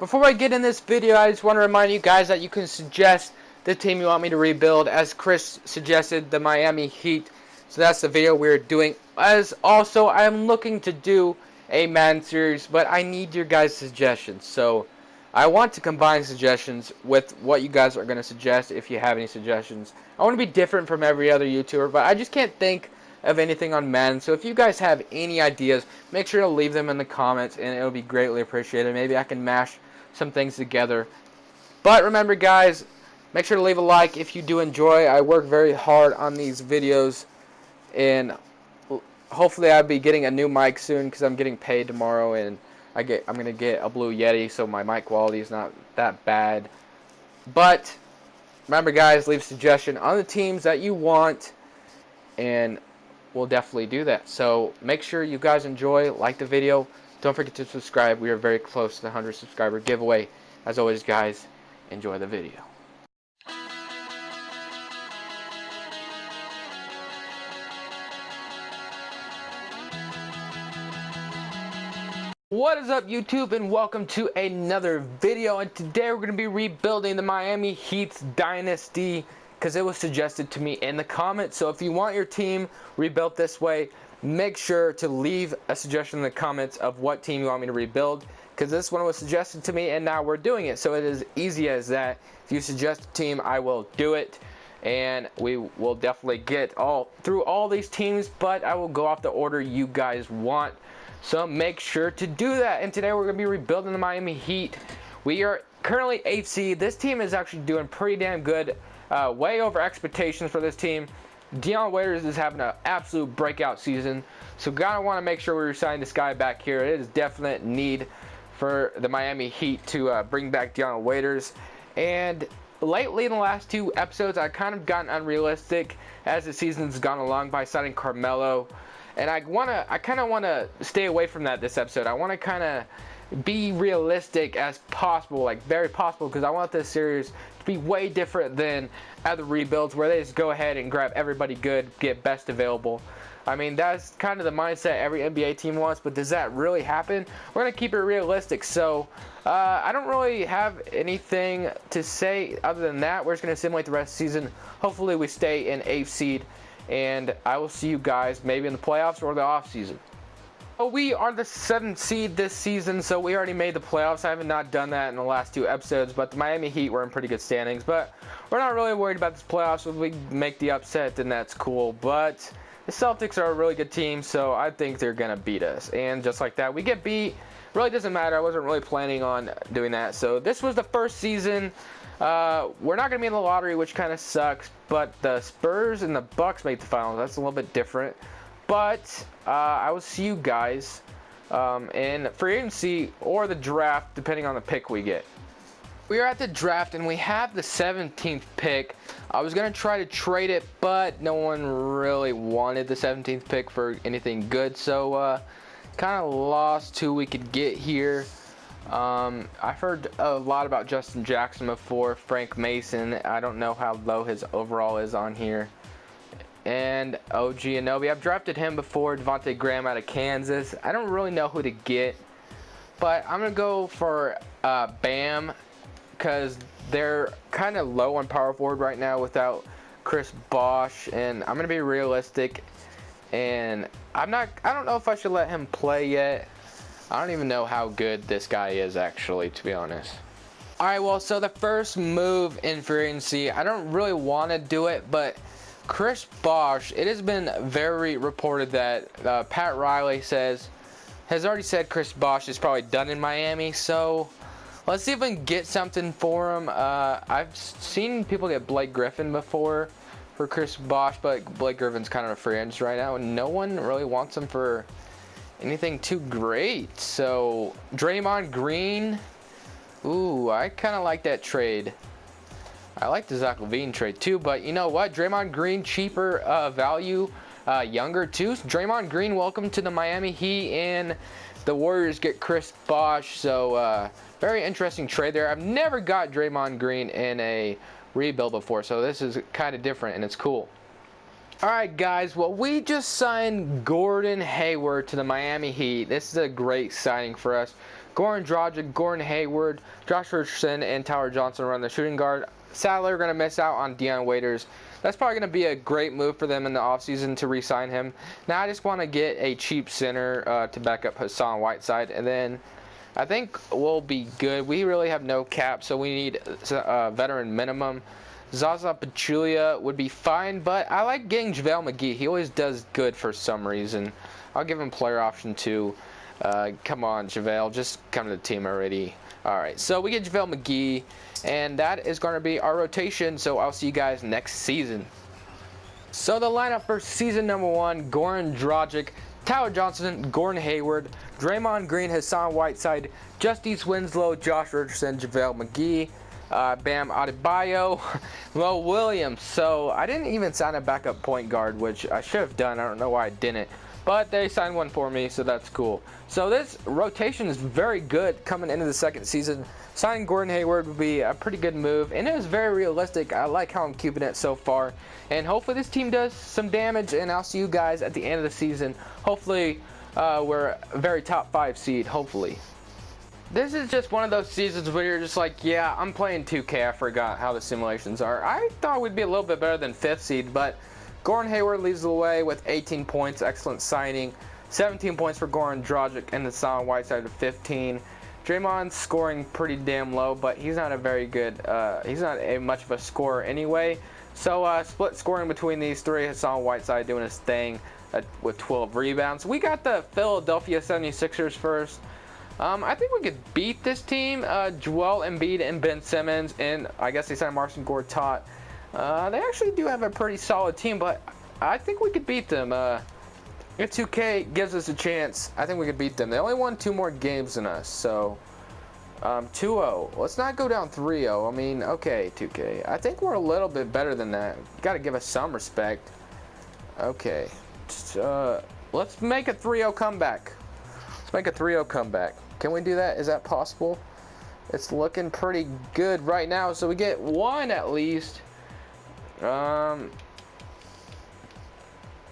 Before I get in this video, I just want to remind you guys that you can suggest the team you want me to rebuild, as Chris suggested, the Miami Heat. So that's the video we're doing. As also, I am looking to do a man series, but I need your guys' suggestions. So I want to combine suggestions with what you guys are going to suggest if you have any suggestions. I want to be different from every other YouTuber, but I just can't think of anything on men. So if you guys have any ideas, make sure to leave them in the comments, and it'll be greatly appreciated. Maybe I can mash some things together. But remember, guys, make sure to leave a like if you do enjoy. I work very hard on these videos, and hopefully I'll be getting a new mic soon because I'm getting paid tomorrow, and I'm gonna get a Blue Yeti, so my mic quality is not that bad. But remember, guys, leave a suggestion on the teams that you want, and we'll definitely do that. So make sure you guys enjoy, like the video. Don't forget to subscribe. We are very close to the 100 subscriber giveaway. As always, guys, enjoy the video. What is up, YouTube, and welcome to another video. And today we're going to be rebuilding the Miami Heat's dynasty because it was suggested to me in the comments. So if you want your team rebuilt this way, make sure to leave a suggestion in the comments of what team you want me to rebuild, because this one was suggested to me and now we're doing it. So it is easy as that. If you suggest a team, I will do it, and we will definitely get through all these teams, but I will go off the order you guys want. So make sure to do that. And today we're going to be rebuilding the Miami Heat. We are currently 8th seed. This team is actually doing pretty damn good, way over expectations for this team. Dion Waiters is having an absolute breakout season, so gotta want to make sure we resign this guy back here. It is definite need for the Miami Heat to bring back Dion Waiters. And lately, in the last two episodes, I've kind of gotten unrealistic as the season's gone along by signing Carmelo, and I kind of want to stay away from that this episode. I want to kind of be realistic as possible, like very possible, because I want this series to be way different than other rebuilds where they just go ahead and grab everybody good, get best available. I mean, that's kind of the mindset every NBA team wants, but does that really happen? We're going to keep it realistic. So I don't really have anything to say other than that. We're just going to simulate the rest of the season. Hopefully we stay in 8th seed, and I will see you guys maybe in the playoffs or the off season. We are the 7th seed this season, so we already made the playoffs. I have not done that in the last two episodes, but the Miami Heat were in pretty good standings. But we're not really worried about this playoffs. If we make the upset, then that's cool. But the Celtics are a really good team, so I think they're going to beat us. And just like that, we get beat. Really doesn't matter. I wasn't really planning on doing that. So this was the first season. We're not going to be in the lottery, which kind of sucks. But the Spurs and the Bucks made the finals. That's a little bit different. But I will see you guys in free agency or the draft, depending on the pick we get. We are at the draft, and we have the 17th pick. I was going to try to trade it, but no one really wanted the 17th pick for anything good. So kind of lost who we could get here. I've heard a lot about Justin Jackson before, Frank Mason. I don't know how low his overall is on here. And OG Anunoby, I've drafted him before. Devontae Graham out of Kansas. I don't really know who to get, but I'm going to go for Bam, because they're kind of low on power forward right now without Chris Bosh, and I'm going to be realistic, and I don't know if I should let him play yet. I don't even know how good this guy is, actually, to be honest. Alright, well, so the first move in free agency, I don't really want to do it, but Chris Bosh, it has been very reported that Pat Riley has already said Chris Bosh is probably done in Miami, so let's see if we can get something for him. I've seen people get Blake Griffin before for Chris Bosh, but Blake Griffin's kind of a free agent right now, and no one really wants him for anything too great. So Draymond Green, ooh, I kind of like that trade. I like the Zach LaVine trade too, but you know what? Draymond Green, cheaper value, younger too. Draymond Green, welcome to the Miami Heat, and the Warriors get Chris Bosh. So very interesting trade there. I've never got Draymond Green in a rebuild before, so this is kind of different and it's cool. Alright guys, well, we just signed Gordon Hayward to the Miami Heat. This is a great signing for us. Goran Dragic, Gordon Hayward, Josh Richardson, and Tyler Johnson run the shooting guard. Sadly, we're going to miss out on Dion Waiters. That's probably going to be a great move for them in the offseason to re-sign him. Now I just want to get a cheap center to back up Hassan Whiteside, and then I think we'll be good. We really have no cap, so we need a veteran minimum. Zaza Pachulia would be fine, but I like getting JaVale McGee. He always does good for some reason. I'll give him player option 2. Come on, JaVale, just come to the team already. Alright, so we get JaVale McGee, and that is going to be our rotation, so I'll see you guys next season. So the lineup for season number 1, Goran Dragic, Tyler Johnson, Gordon Hayward, Draymond Green, Hassan Whiteside, Justice Winslow, Josh Richardson, JaVale McGee, Bam Adebayo, Mo Williams. So I didn't even sign a backup point guard, which I should have done. I don't know why I didn't. But they signed one for me, so that's cool. So this rotation is very good coming into the second season. Signing Gordon Hayward would be a pretty good move, and it was very realistic. I like how I'm keeping it so far. And hopefully this team does some damage, and I'll see you guys at the end of the season. Hopefully we're a very top 5 seed, hopefully. This is just one of those seasons where you're just like, yeah, I'm playing 2K. I forgot how the simulations are. I thought we'd be a little bit better than 5th seed, but Gordon Hayward leads the way with 18 points. Excellent signing. 17 points for Goran Dragic and Hassan Whiteside of 15. Draymond's scoring pretty damn low, but he's not a very good, he's not much of a scorer anyway. So split scoring between these three. Hassan Whiteside doing his thing with 12 rebounds. We got the Philadelphia 76ers first. I think we could beat this team. Joel Embiid and Ben Simmons, and I guess they signed Marcin Gortat. They actually do have a pretty solid team, but I think we could beat them. If 2K gives us a chance, I think we could beat them. They only won 2 more games than us, so 2-0. Let's not go down 3-0. I mean, okay, 2K. I think we're a little bit better than that. You got to give us some respect. Okay. Let's make a 3-0 comeback. Let's make a 3-0 comeback. Can we do that? Is that possible? It's looking pretty good right now, so we get 1 at least.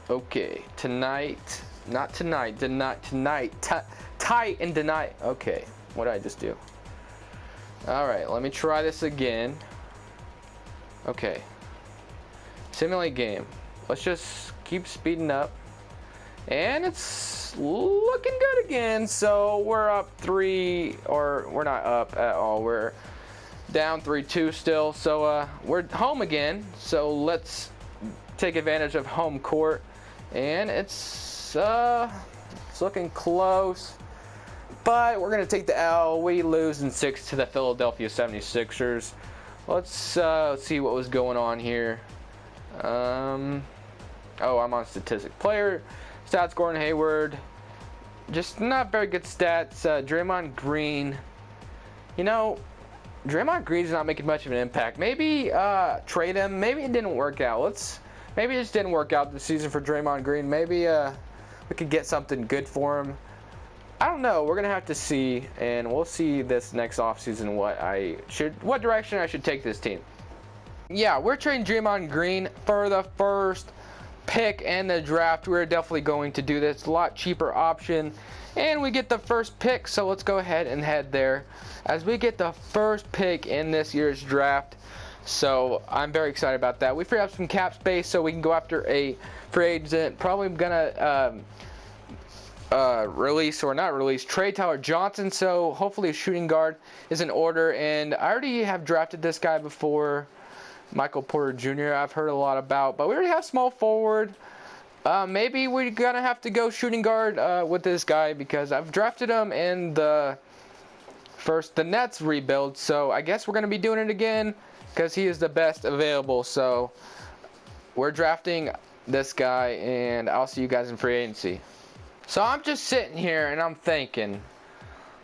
Okay, tonight, not tonight, tonight, tight and tonight. Okay, what did I just do? Alright, let me try this again. Okay, simulate game. Let's just keep speeding up. And it's looking good again. So we're up 3, or we're not up at all. We're down 3-2 still. So we're home again. So let's take advantage of home court. And it's looking close. But we're going to take the L. We lose in 6 to the Philadelphia 76ers. Let's see what was going on here. Oh, I'm on statistic. Player stats, Gordon Hayward. Just not very good stats. Draymond Green. You know, Draymond Green's not making much of an impact. Maybe trade him. Maybe it didn't work out. Maybe it just didn't work out this season for Draymond Green. Maybe we could get something good for him. I don't know. We're gonna have to see, and we'll see this next offseason what direction I should take this team. Yeah, we're trading Draymond Green for the first pick in the draft. We're definitely going to do this. A lot cheaper option, and we get the first pick. So let's go ahead and head there as we get the first pick in this year's draft. So I'm very excited about that. We free up some cap space so we can go after a free agent. Probably gonna trade Tyler Johnson. So hopefully a shooting guard is in order. And I already have drafted this guy before, Michael Porter Jr. I've heard a lot about, but we already have small forward. Maybe we're gonna have to go shooting guard with this guy because I've drafted him in the Nets rebuild. So I guess we're gonna be doing it again because he is the best available. So we're drafting this guy, and I'll see you guys in free agency. So I'm just sitting here and I'm thinking,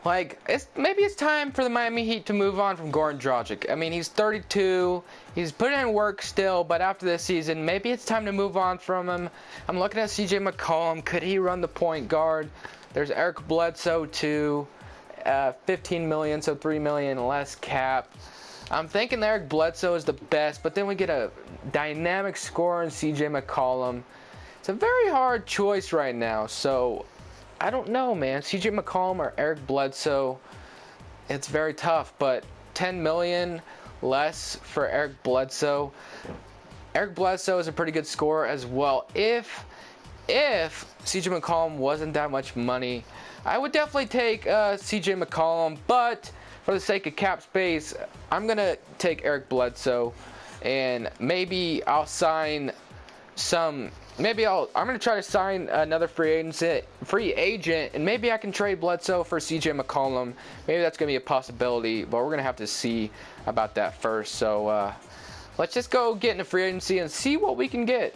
like, maybe it's time for the Miami Heat to move on from Goran Dragic. I mean, he's 32. He's putting in work still, but after this season, maybe it's time to move on from him. I'm looking at CJ McCollum. Could he run the point guard? There's Eric Bledsoe, too. 15 million, so 3 million less cap. I'm thinking Eric Bledsoe is the best, but then we get a dynamic scorer in CJ McCollum. It's a very hard choice right now, so I don't know, man. CJ McCollum or Eric Bledsoe. It's very tough, but 10 million less for Eric Bledsoe. Eric Bledsoe is a pretty good scorer as well. If CJ McCollum wasn't that much money, I would definitely take CJ McCollum, but for the sake of cap space, I'm gonna take Eric Bledsoe, and maybe I'll sign some. Maybe I'm gonna try to sign another free agent, and maybe I can trade Bledsoe for CJ McCollum. Maybe that's gonna be a possibility, but we're gonna have to see about that first. So let's just go get into free agency and see what we can get.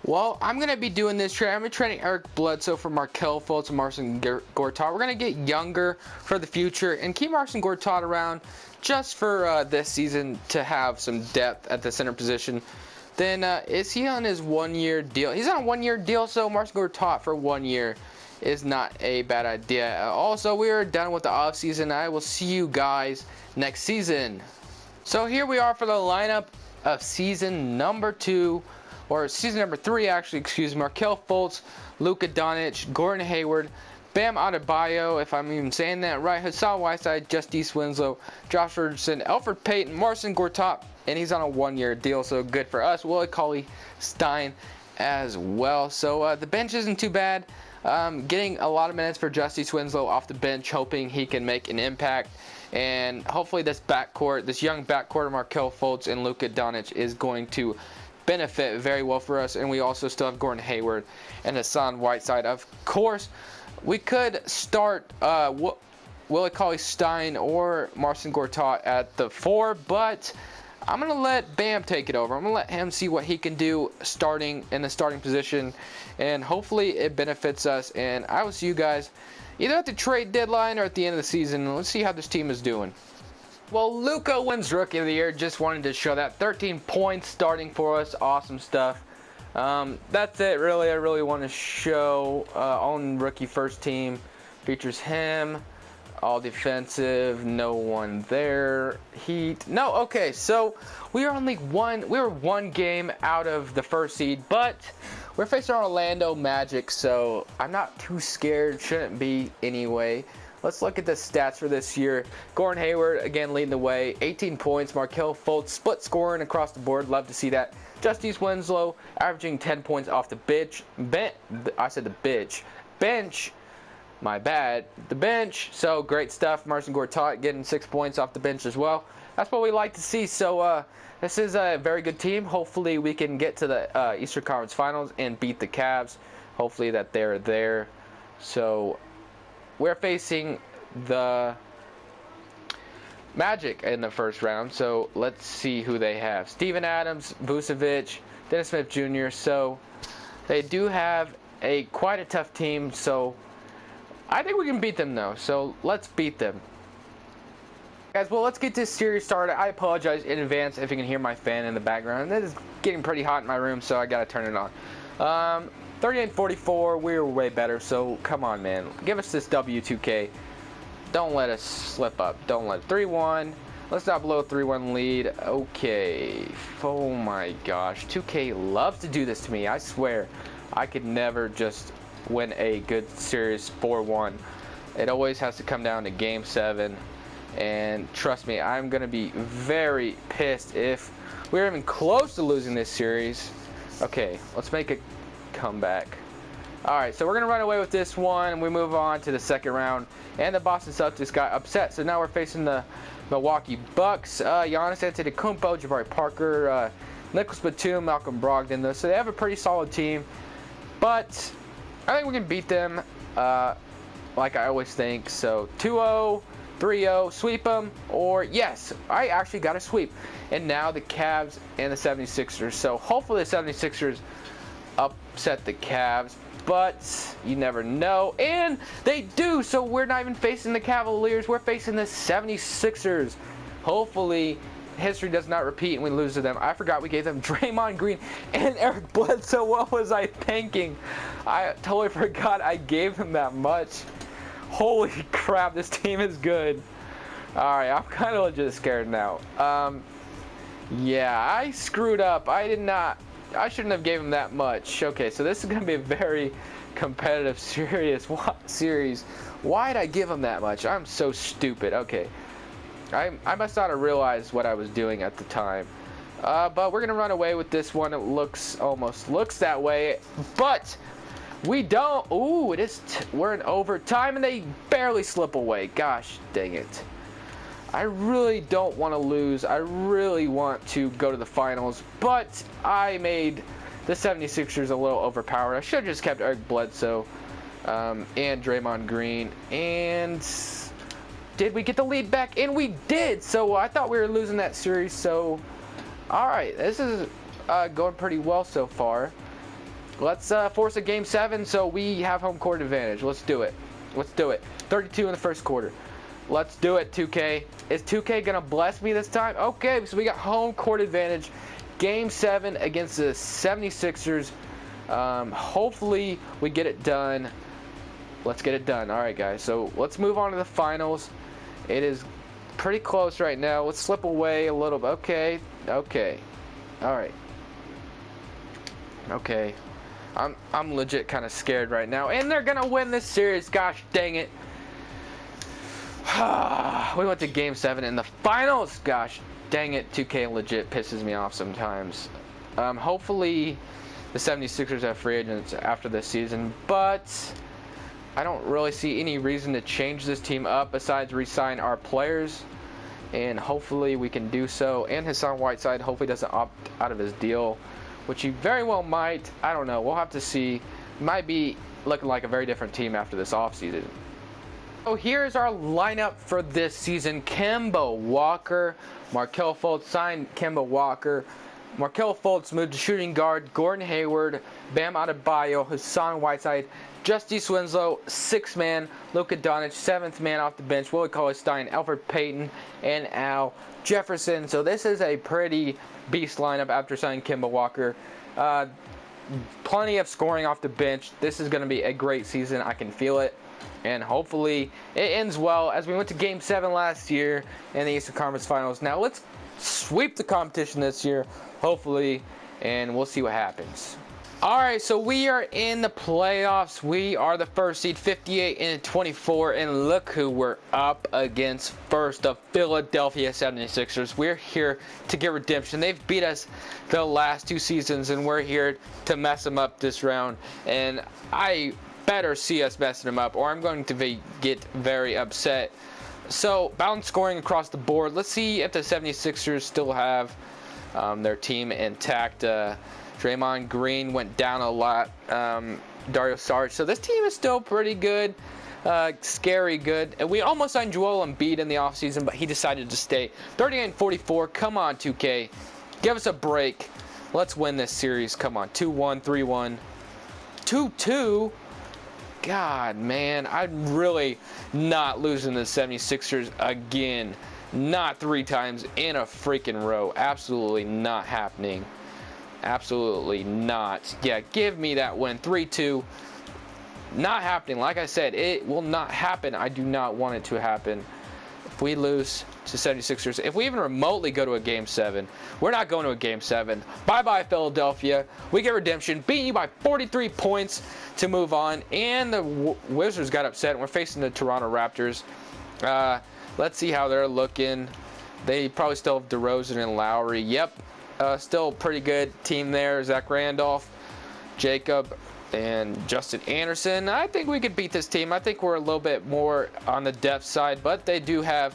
Well, I'm going to be doing this trade. I'm trading Eric Bledsoe for Markelle Fultz and Marcin Gortat. We're going to get younger for the future and keep Marcin Gortat around just for this season to have some depth at the center position. Then is he on his 1-year deal? He's on a 1-year deal, so Marcin Gortat for 1 year is not a bad idea. Also, we are done with the offseason. I will see you guys next season. So here we are for the lineup of season number 2. Or season number 3, actually, excuse me. Markelle Fultz, Luka Doncic, Gordon Hayward, Bam Adebayo, if I'm even saying that right, Hassan Whiteside, Justice Winslow, Josh Richardson, Elfrid Payton, Marcin Gortat, and he's on a 1-year deal, so good for us. Willie Cauley-Stein as well. So the bench isn't too bad. Getting a lot of minutes for Justice Winslow off the bench, hoping he can make an impact. And hopefully this backcourt, this young backcourt of Markelle Fultz and Luka Doncic is going to benefit very well for us. And we also still have Gordon Hayward and Hassan Whiteside. Of course, we could start Willie Cauley-Stein or Marcin Gortat at the 4, but I'm going to let Bam take it over. I'm going to let him see what he can do starting in the starting position, and hopefully it benefits us. And I will see you guys either at the trade deadline or at the end of the season. Let's see how this team is doing. Well, Luka wins Rookie of the Year. Just wanted to show that. 13 points starting for us. Awesome stuff. That's it, really. I really want to show on Rookie First Team. Features him. All defensive. No one there. Heat. No, okay. So we are only one game out of the first seed, but we're facing our Orlando Magic, so I'm not too scared. Shouldn't be anyway. Let's look at the stats for this year. Gordon Hayward, again, leading the way. 18 points. Markelle Fultz, split scoring across the board. Love to see that. Justice Winslow, averaging 10 points off the bench. Bench. My bad. The bench. So, great stuff. Marcin Gortat getting 6 points off the bench as well. That's what we like to see. So, this is a very good team. Hopefully, we can get to the Eastern Conference Finals and beat the Cavs. Hopefully, that they're there. So, we're facing the Magic in the first round, so let's see who they have. Steven Adams, Vucevic, Dennis Smith Jr. So they do have quite a tough team, so I think we can beat them, though. So let's beat them. Guys, well, let's get this series started. I apologize in advance if you can hear my fan in the background. It is getting pretty hot in my room, so I got to turn it on. 38-44, we're way better, so come on, man. Give us this W2K. Don't let us slip up. Don't let 3-1. Let's not blow a 3-1 lead. Okay. Oh, my gosh. 2K loves to do this to me. I swear. I could never just win a good series 4-1. It always has to come down to Game 7. And trust me, I'm going to be very pissed if we're even close to losing this series. Okay, let's make a comeback. Alright, so we're going to run away with this one. We move on to the second round. And the Boston Celtics got upset. So now we're facing the Milwaukee Bucks. Giannis Antetokounmpo, Jabari Parker, Nicholas Batum, Malcolm Brogdon. So they have a pretty solid team. But I think we can beat them like I always think. So 2-0, 3-0, sweep them. Or yes, I actually got a sweep. And now the Cavs and the 76ers. So hopefully the 76ers upset the Cavs, but you never know, and they do. So we're not even facing the Cavaliers, we're facing the 76ers. Hopefully history does not repeat and we lose to them. I forgot we gave them Draymond Green and Eric Bledsoe. What was I thinking? I totally forgot I gave them that much. Holy crap, this team is good. Alright, I'm kind of legit scared now. Yeah, I screwed up. I shouldn't have gave him that much. Okay, so this is going to be a very competitive series. Why did I give him that much? I'm so stupid. Okay. I must not have realized what I was doing at the time. But we're going to run away with this one. It almost looks that way. But we don't. Ooh, we're in overtime, and they barely slip away. Gosh dang it. I really don't want to lose. I really want to go to the finals. But I made the 76ers a little overpowered. I should have just kept Eric Bledsoe and Draymond Green. And did we get the lead back? And we did. So I thought we were losing that series. So, all right. This is going pretty well so far. Let's force a game 7 so we have home court advantage. Let's do it. Let's do it. 32 in the first quarter. Let's do it, 2K. Is 2K going to bless me this time? Okay, so we got home court advantage. Game 7 against the 76ers. Hopefully we get it done. Let's get it done. All right, guys. So let's move on to the finals. It is pretty close right now. Let's slip away a little bit. Okay. Okay. All right. Okay. I'm legit kind of scared right now. And they're going to win this series. Gosh dang it. We went to game 7 in the finals. Gosh dang it. 2K legit pisses me off sometimes. Hopefully the 76ers have free agents after this season. But I don't really see any reason to change this team up besides re-sign our players. And hopefully we can do so. And Hassan Whiteside hopefully doesn't opt out of his deal, which he very well might. I don't know. We'll have to see. Might be looking like a very different team after this offseason. So here's our lineup for this season. Kemba Walker. Markelle Fultz signed Kemba Walker. Markelle Fultz moved to shooting guard. Gordon Hayward. Bam Adebayo. Hassan Whiteside. Justice Winslow, 6th man. Luka Doncic, 7th man off the bench. Willie Cauley-Stein, Alfred Payton, and Al Jefferson. So this is a pretty beast lineup after signing Kemba Walker. Plenty of scoring off the bench. This is going to be a great season. I can feel it. And hopefully it ends well, as we went to Game 7 last year in the Eastern Conference Finals. Now let's sweep the competition this year, hopefully, and we'll see what happens. Alright, so we are in the playoffs. We are the first seed, 58-24, and look who we're up against first, the Philadelphia 76ers. We're here to get redemption. They've beat us the last 2 seasons, and we're here to mess them up this round. And I better see us messing them up, or I'm going to get very upset. So, balanced scoring across the board. Let's see if the 76ers still have their team intact. Draymond Green went down a lot. Dario Saric. So this team is still pretty good. Scary good. And we almost signed Joel Embiid in the offseason, but he decided to stay. 38-44. Come on, 2K. Give us a break. Let's win this series. Come on. 2-1, 3-1, 2-2. God, man. I'm really not losing the 76ers again. Not 3 times in a freaking row. Absolutely not happening. Absolutely not. Yeah, give me that win. 3-2. Not happening. Like I said, it will not happen. I do not want it to happen. If we lose to 76ers, if we even remotely go to a Game 7, we're not going to a Game 7. Bye-bye, Philadelphia. We get redemption. Beating you by 43 points to move on. And the Wizards got upset, and we're facing the Toronto Raptors. Let's see how they're looking. They probably still have DeRozan and Lowry. Yep. Still a pretty good team there. Zach Randolph, Jacob, and Justin Anderson. I think we could beat this team. I think we're a little bit more on the depth side, but they do have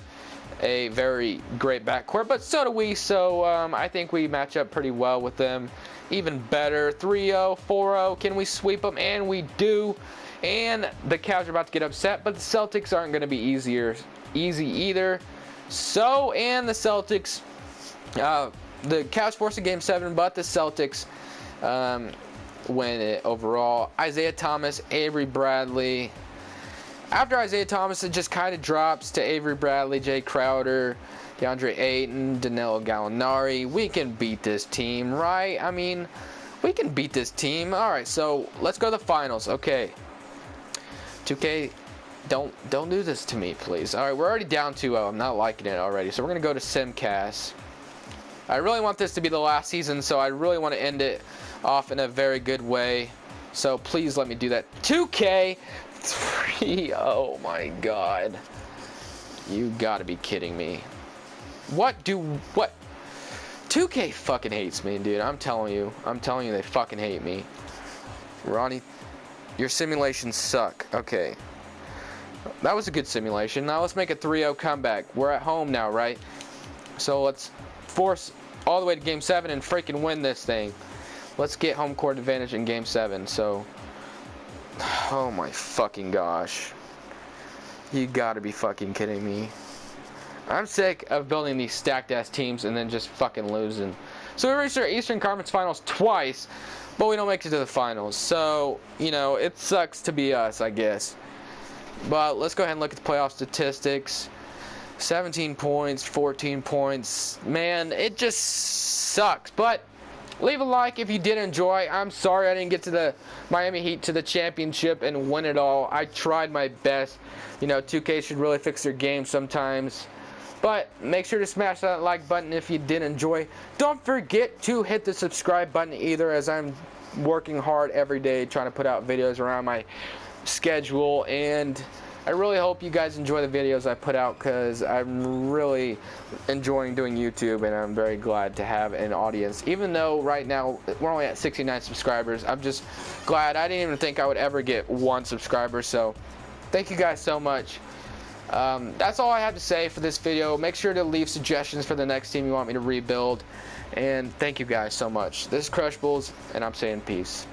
a very great backcourt, but so do we. So I think we match up pretty well with them. Even better. 3-0, 4-0. Can we sweep them? And we do. And the Cavs are about to get upset, but the Celtics aren't going to be easy either. So, and the Celtics... the Cavs forced a Game 7, but the Celtics win it overall. Isaiah Thomas, Avery Bradley. After Isaiah Thomas, it just kind of drops to Avery Bradley, Jay Crowder, DeAndre Ayton, Danilo Gallinari. We can beat this team, right? I mean, we can beat this team. All right, so let's go to the finals. Okay. 2K, don't do this to me, please. All right, we're already down 2-0. I'm not liking it already. So we're going to go to Simcast. I really want this to be the last season, so I really want to end it off in a very good way. So please let me do that. 2K 3. Oh my god. You gotta be kidding me. What? 2K fucking hates me, dude. I'm telling you they fucking hate me. Ronnie, your simulations suck. Okay. That was a good simulation. Now let's make a 3-0 comeback. We're at home now, right? So let's force all the way to game 7 and freaking win this thing. Let's get home court advantage in game 7. So, oh my fucking gosh. You gotta be fucking kidding me. I'm sick of building these stacked ass teams and then just fucking losing. So we reached our Eastern Conference Finals twice, but we don't make it to the finals. So, you know, it sucks to be us, I guess. But let's go ahead and look at the playoff statistics. 17 points, 14 points. Man, it just sucks. But leave a like if you did enjoy. I'm sorry I didn't get to the Miami Heat to the championship and win it all. I tried my best. You know, 2K should really fix their game sometimes. But make sure to smash that like button if you did enjoy. Don't forget to hit the subscribe button either, as I'm working hard every day trying to put out videos around my schedule. And I really hope you guys enjoy the videos I put out, because I'm really enjoying doing YouTube, and I'm very glad to have an audience. Even though right now we're only at 69 subscribers, I'm just glad. I didn't even think I would ever get 1 subscriber, so thank you guys so much. That's all I have to say for this video. Make sure to leave suggestions for the next team you want me to rebuild, and thank you guys so much. This is Crush Bulls, and I'm saying peace.